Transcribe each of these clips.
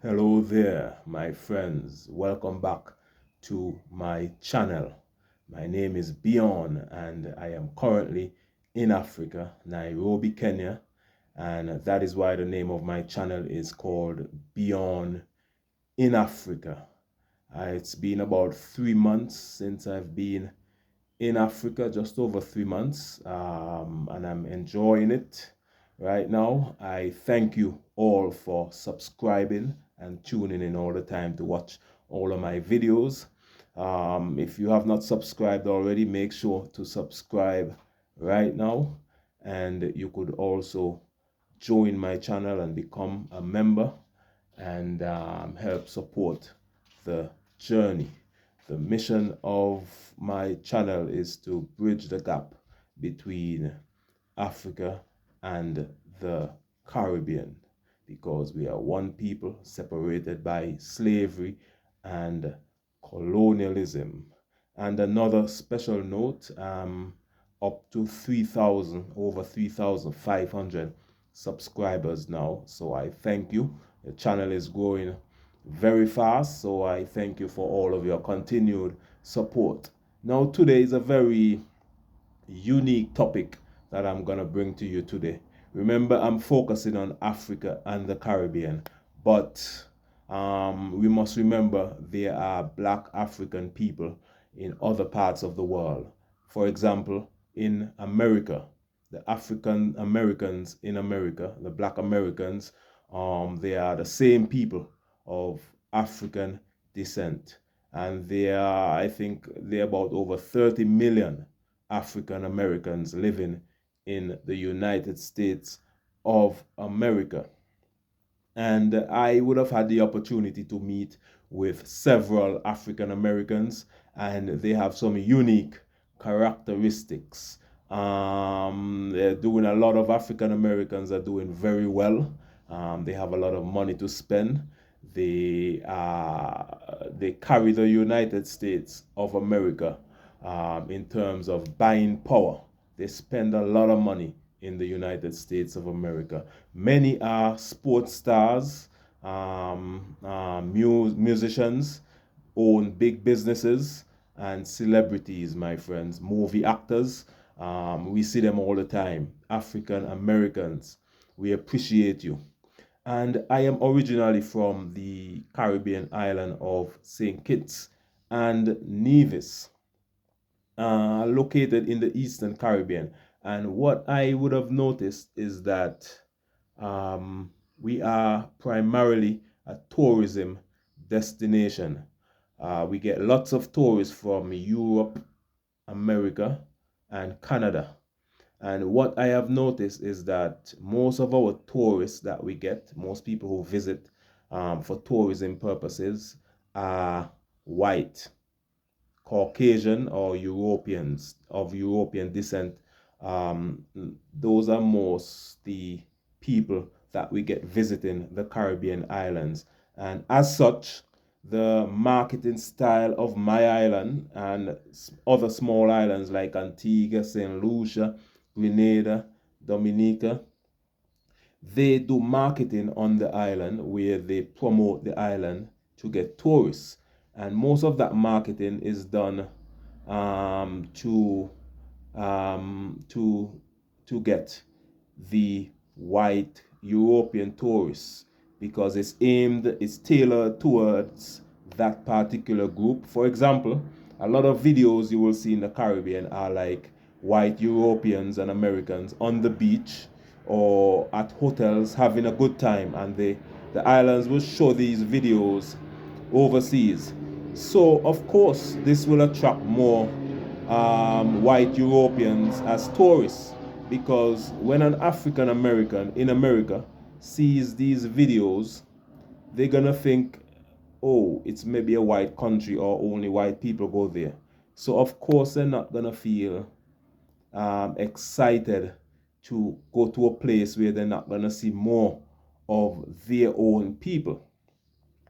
Hello there, my friends. Welcome back to my channel. My name is Bjorn and I am currently in Africa, Nairobi, Kenya. And that is why the name of my channel is called Bjorn in Africa. It's been about 3 months since I've been in Africa, just over 3 months, and I'm enjoying it right now. I thank you all for subscribing and tuning in all the time to watch all of my videos. If you have not subscribed already, make sure to subscribe right now, and you could also join my channel and become a member and help support the journey. The mission of my channel is to bridge the gap between Africa and the Caribbean, because we are one people separated by slavery and colonialism. And another special note, up to 3,000, over 3,500 subscribers now. So I thank you. The channel is growing very fast, so I thank you for all of your continued support. Now, today is a very unique topic that I'm going to bring to you today. Remember, I'm focusing on Africa and the Caribbean, but we must remember there are Black African people in other parts of the world. For example, in America, the African Americans in America, the Black Americans, they are the same people of African descent. And there are, I think, there are about over 30 million African Americans living in the United States of America. And I would have had the opportunity to meet with several African Americans, and they have some unique characteristics. They're doing a lot of African Americans are doing very well. They have a lot of money to spend. They carry the United States of America in terms of buying power. They spend a lot of money in the United States of America. Many are sports stars, musicians, own big businesses, and celebrities, my friends, movie actors. We see them all the time. African Americans, we appreciate you. And I am originally from the Caribbean island of St. Kitts and Nevis, located in the Eastern Caribbean. And what I would have noticed is that we are primarily a tourism destination. We get lots of tourists from Europe, America, and Canada. And what I have noticed is that most of our tourists that we get, most people who visit for tourism purposes, are white, Caucasian, or Europeans of European descent. Those are most the people that we get visiting the Caribbean islands. And as such, the marketing style of my island and other small islands like Antigua, St. Lucia, Grenada, Dominica, they do marketing on the island where they promote the island to get tourists. And most of that marketing is done to to get the white European tourists, because it's tailored towards that particular group. For example, a lot of videos you will see in the Caribbean are like white Europeans and Americans on the beach or at hotels having a good time, and the islands will show these videos overseas. So, of course, this will attract more white Europeans as tourists, because when an African American in America sees these videos, they're gonna think, oh, it's maybe a white country or only white people go there. So, of course, they're not gonna feel excited to go to a place where they're not gonna see more of their own people.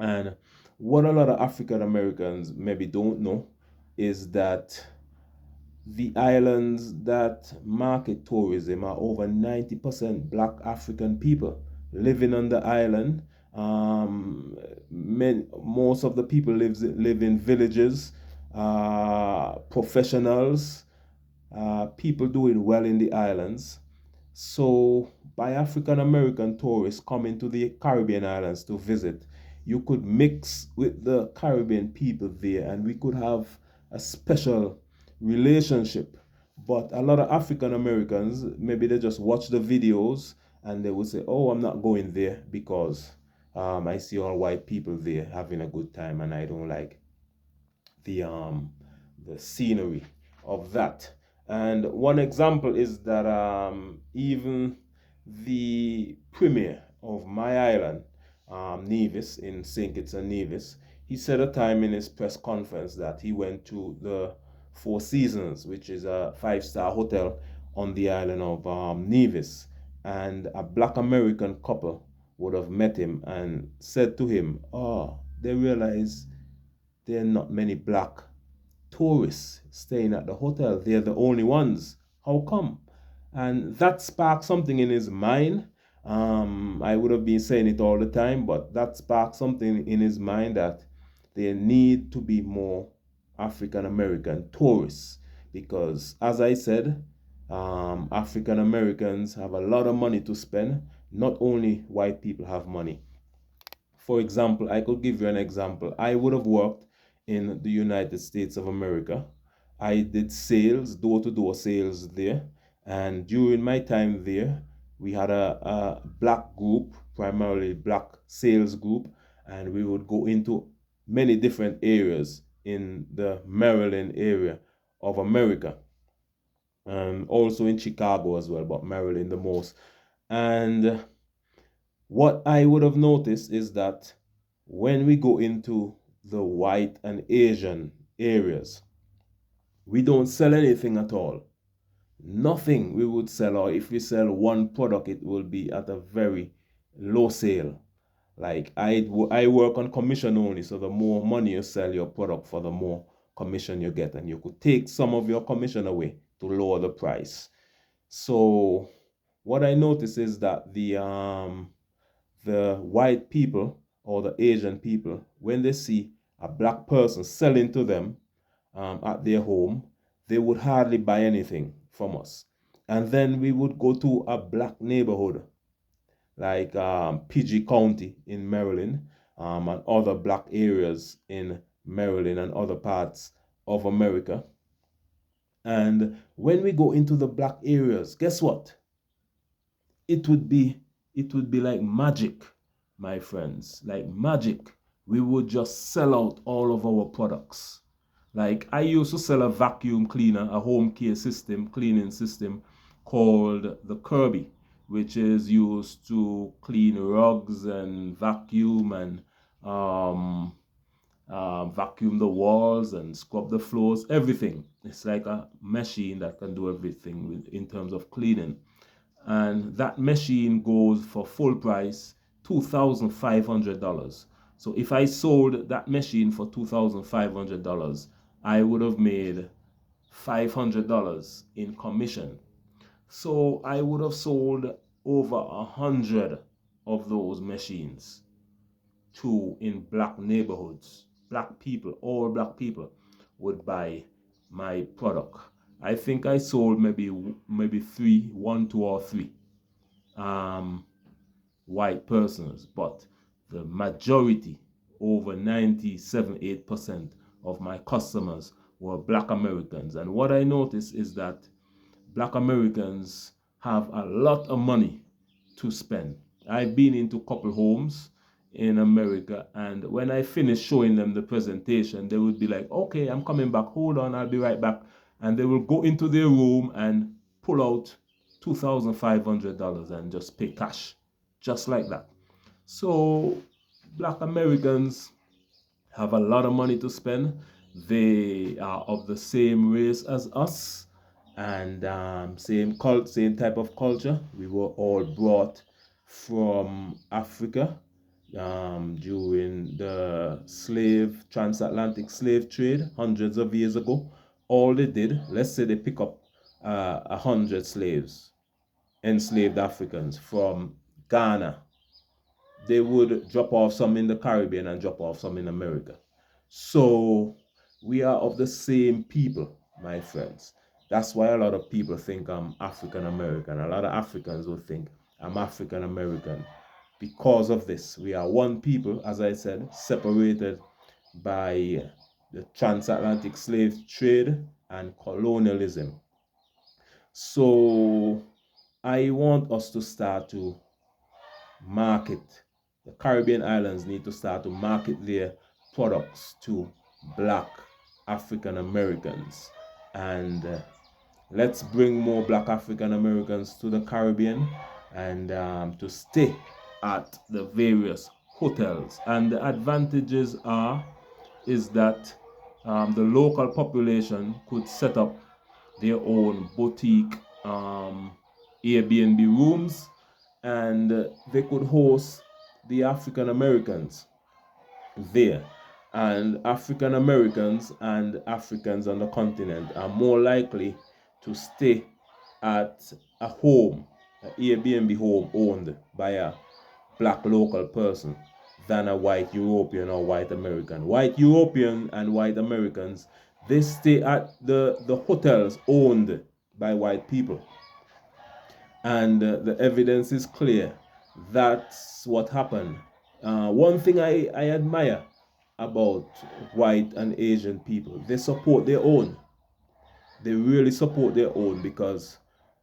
And what a lot of African Americans maybe don't know is that the islands that market tourism are over 90% Black African people living on the island. most of the people live in villages, professionals, people doing well in the islands. So, by African American tourists coming to the Caribbean islands to visit, you could mix with the Caribbean people there and we could have a special relationship. But a lot of African Americans, maybe they just watch the videos and they would say, "Oh, I'm not going there because I see all white people there having a good time and I don't like the um the scenery of that." And one example is that even the premier of my island, Nevis, in St. Kitts and Nevis, he said a time in his press conference that he went to the Four Seasons, which is a five-star hotel on the island of Nevis, and a black American couple would have met him and said to him, "Oh, they realize there are not many black tourists staying at the hotel. They're the only ones. How come?" And that sparked something in his mind. I would have been saying it all the time, but that sparked something in his mind that there need to be more African American tourists because, as I said, African Americans have a lot of money to spend. Not only white people have money. For example, I could give you an example. I would have worked in the United States of America. I did sales, door to door sales there. And during my time there, we had a black group, primarily black sales group, and we would go into many different areas in the Maryland area of America, and also in Chicago as well, but Maryland the most. And what I would have noticed is that when we go into the white and Asian areas, we don't sell anything at all. Nothing we would sell, or if we sell one product, it will be at a very low sale. Like I work on commission only, so the more money you sell your product for, the more commission you get, and you could take some of your commission away to lower the price. So what I notice is that the white people or the Asian people, when they see a black person selling to them at their home, they would hardly buy anything from us. And then we would go to a black neighborhood like PG County in Maryland, and other black areas in Maryland and other parts of America. And when we go into the black areas, guess what? it would be it would be like magic, my friends, like magic. We would just sell out all of our products. Like I used to sell a vacuum cleaner, a home care system, cleaning system called the Kirby, which is used to clean rugs and vacuum and vacuum the walls and scrub the floors, everything. It's like a machine that can do everything in terms of cleaning. And that machine goes for full price $2,500. So if I sold that machine for $2,500, I would have made $500 in commission. So I would have sold over 100 of those machines in black neighborhoods. Black people, all black people would buy my product. I think I sold maybe three, one, two, or three white persons, but the majority, over 97-8% of my customers were black Americans. And what I noticed is that black Americans have a lot of money to spend. I've been into couple homes in America, and when I finished showing them the presentation, they would be like, "Okay, I'm coming back, hold on, I'll be right back." And they will go into their room and pull out $2,500 and just pay cash, just like that. So black Americans have a lot of money to spend. They are of the same race as us, and same type of culture. We were all brought from Africa during the transatlantic slave trade hundreds of years ago. All they did, let's say they pick up 100 slaves, enslaved Africans from Ghana, they would drop off some in the Caribbean and drop off some in America. So we are of the same people, my friends. That's why a lot of people think I'm African American. A lot of Africans will think I'm African American. Because of this, we are one people, as I said, separated by the transatlantic slave trade and colonialism. So I want us to start to market. The Caribbean islands need to start to market their products to black African Americans. And let's bring more black African Americans to the Caribbean and to stay at the various hotels. And the advantages is that the local population could set up their own boutique Airbnb rooms, and they could host the African Americans there. And African Americans and Africans on the continent are more likely to stay at a home, an Airbnb home owned by a black local person, than a white European or white American. White European and white Americans, they stay at the hotels owned by white people. And the evidence is clear. That's what happened. One thing I admire about white and Asian people, they support their own. They really support their own, because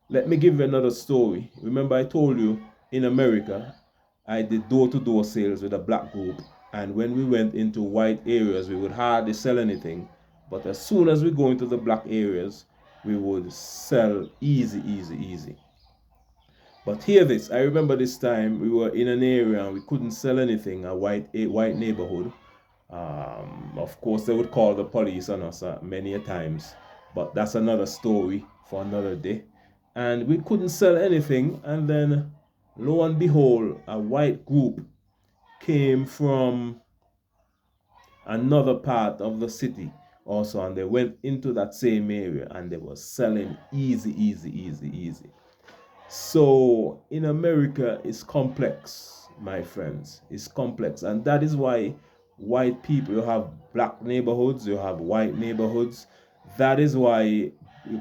let me give you another story. Remember, I told you in America, I did door-to-door sales with a black group, and when we went into white areas, we would hardly sell anything. But as soon as we go into the black areas, we would sell easy, easy, easy. But hear this. I remember this time we were in an area and we couldn't sell anything, a white neighborhood. Of course, they would call the police on us many a times, but that's another story for another day. And we couldn't sell anything, and then lo and behold, a white group came from another part of the city also, and they went into that same area and they were selling easy, easy, easy, easy. So in America, it's complex, my friends. It's complex, and that is why white people, you have black neighborhoods, you have white neighborhoods. That is why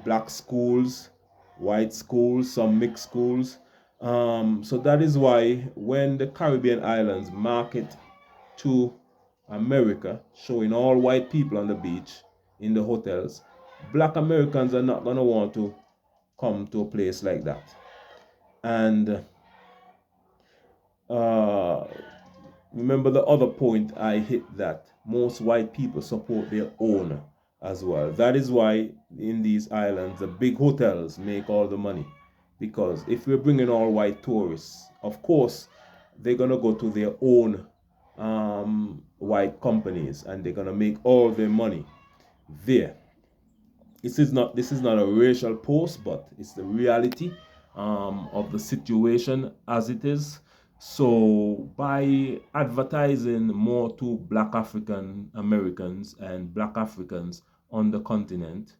black schools, white schools, some mixed schools. So that is why when the Caribbean islands market to America, showing all white people on the beach in the hotels, black Americans are not going to want to come to a place like that. And remember the other point I hit, that most white people support their own as well. That is why in these islands, the big hotels make all the money. Because if we're bringing all white tourists, of course, they're going to go to their own white companies, and they're going to make all their money there. This is not a racial post, but it's the reality of the situation as it is. So by advertising more to black African Americans and black Africans on the continent,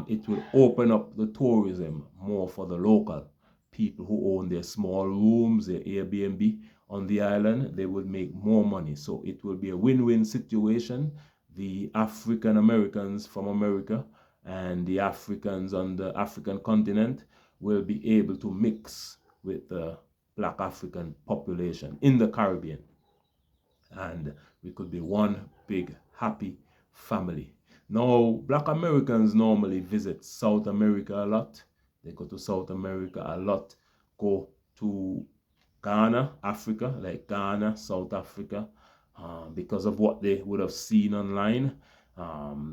it will open up the tourism more for the local people who own their small rooms, their Airbnb on the island. They will make more money. So it will be a win-win situation. The African Americans from America and the Africans on the African continent will be able to mix with the black African population in the Caribbean. And we could be one big happy family. Now, black Americans normally visit South America a lot. They go to South America a lot, go to Ghana, Africa, like Ghana, South Africa, because of what they would have seen online.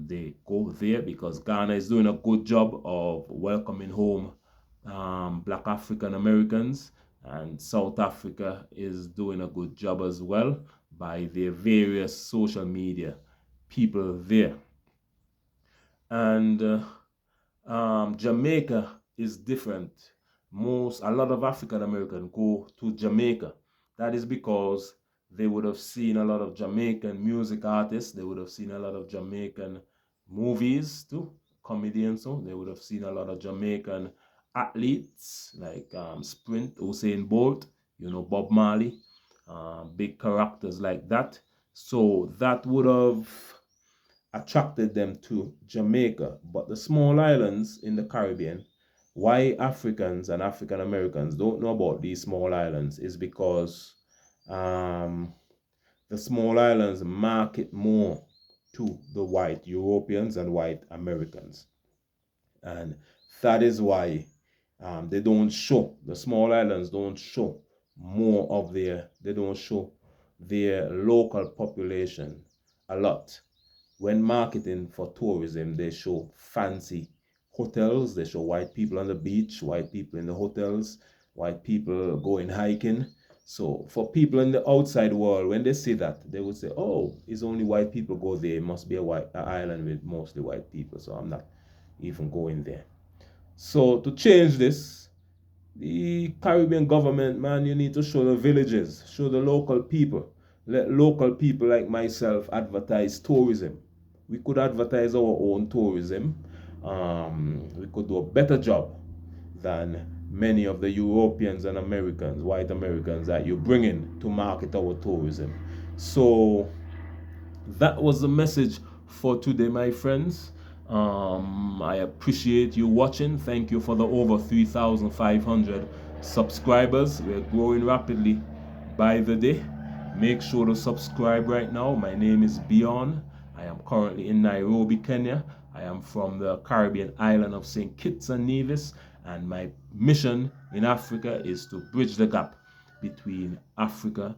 They go there because Ghana is doing a good job of welcoming home black African Americans, and South Africa is doing a good job as well by their various social media people there. And Jamaica is different. A lot of African Americans go to Jamaica. That is because they would have seen a lot of Jamaican music artists. They would have seen a lot of Jamaican movies too, comedians. So they would have seen a lot of Jamaican athletes like sprint, Usain Bolt, Bob Marley. big characters like that. So that would have attracted them to Jamaica. But the small islands in the Caribbean, why Africans and African Americans don't know about these small islands is because um, the small islands market more to the white Europeans and white Americans. And that is why they don't show, the small islands don't show more of they don't show their local population a lot. When marketing for tourism, they show fancy hotels, they show white people on the beach, white people in the hotels, white people going hiking. So for people in the outside world, when they see that, they would say, oh, it's only white people go there. It must be an island with mostly white people. So I'm not even going there. So to change this, the Caribbean government, man, you need to show the villages, show the local people. Let local people like myself advertise tourism. We could advertise our own tourism. We could do a better job than many of the Europeans and Americans, white Americans that you bring in to market our tourism. So that was the message for today, my friends. I appreciate you watching. Thank you for the over 3,500 subscribers. We're growing rapidly by the day. Make sure to subscribe right now. My name is Bjorn. I am currently in Nairobi, Kenya. I am from the Caribbean island of St. Kitts and Nevis, and my mission in Africa is to bridge the gap between Africa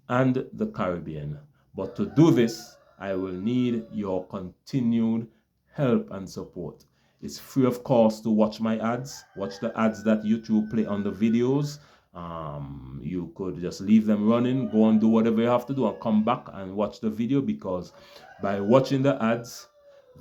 and the Caribbean. But to do this, I will need your continued help and support. It's free of cost to watch my ads. Watch the ads that YouTube play on the videos. You could just leave them running, go and do whatever you have to do and come back and watch the video, because by watching the ads,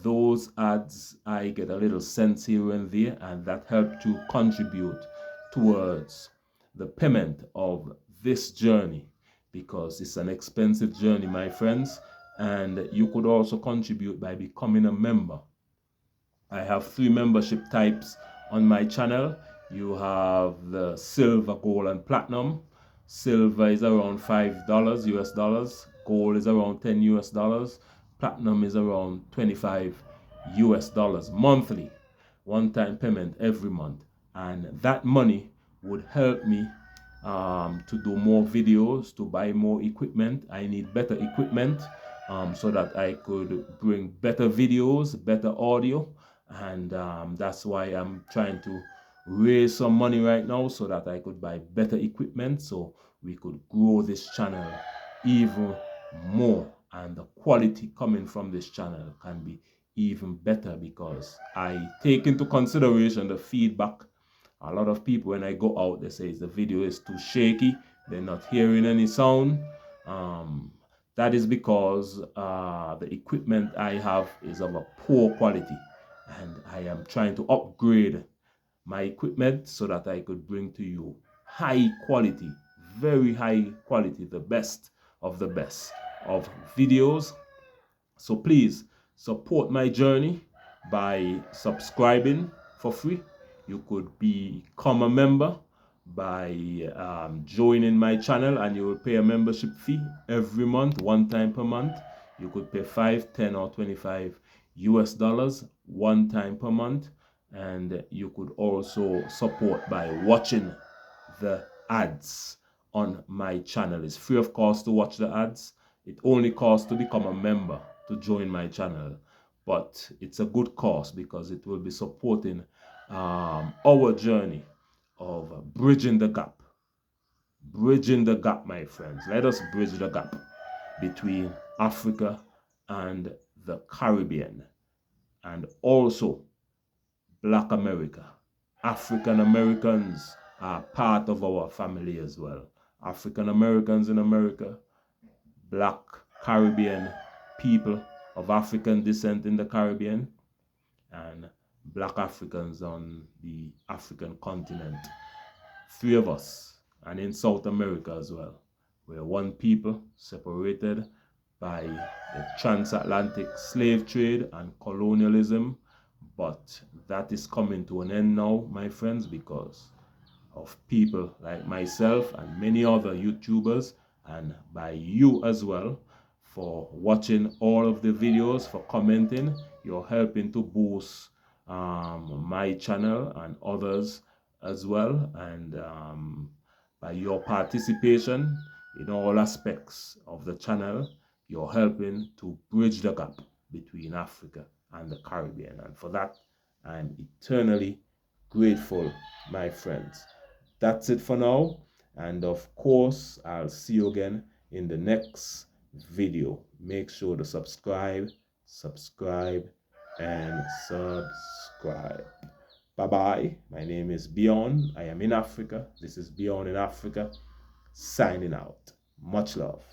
those ads, I get a little sense here and there, and that helps to contribute towards the payment of this journey, because it's an expensive journey, my friends. And you could also contribute by becoming a member. I have 3 membership types on my channel. You have the silver, gold, and platinum. Silver is around $5 US dollars. Gold is around 10 US dollars. Platinum is around 25 US dollars monthly. One-time payment every month. And that money would help me to do more videos, to buy more equipment. I need better equipment so that I could bring better videos, better audio. And that's why I'm trying to raise some money right now so that I could buy better equipment, so we could grow this channel even more, and the quality coming from this channel can be even better, because I take into consideration the feedback. A lot of people, when I go out, they say the video is too shaky, they're not hearing any sound. That is because the equipment I have is of a poor quality, and I am trying to upgrade my equipment so that I could bring to you high quality, very high quality, the best of videos. So please support my journey by subscribing for free. You could become a member by joining my channel, and you will pay a membership fee every month, one time per month. You could pay 5, 10, or 25 US dollars one time per month. And you could also support by watching the ads on my channel. It's free of cost to watch the ads. It only costs to become a member to join my channel, but it's a good cause because it will be supporting our journey of bridging the gap. Bridging the gap, my friends. Let us bridge the gap between Africa and the Caribbean, and also Black America. African Americans are part of our family as well. African Americans in America, Black Caribbean people of African descent in the Caribbean, and Black Africans on the African continent. 3 of us, and in South America as well. We're one people, separated by the transatlantic slave trade and colonialism. But that is coming to an end now, my friends, because of people like myself and many other YouTubers and by you as well for watching all of the videos, for commenting. You're helping to boost my channel and others as well. And by your participation in all aspects of the channel, you're helping to bridge the gap between Africa and the Caribbean. And for that, I'm eternally grateful, my friends. That's it for now. And of course, I'll see you again in the next video. Make sure to subscribe, and subscribe. Bye-bye. My name is Bjorn. I am in Africa. This is Bjorn in Africa, signing out. Much love.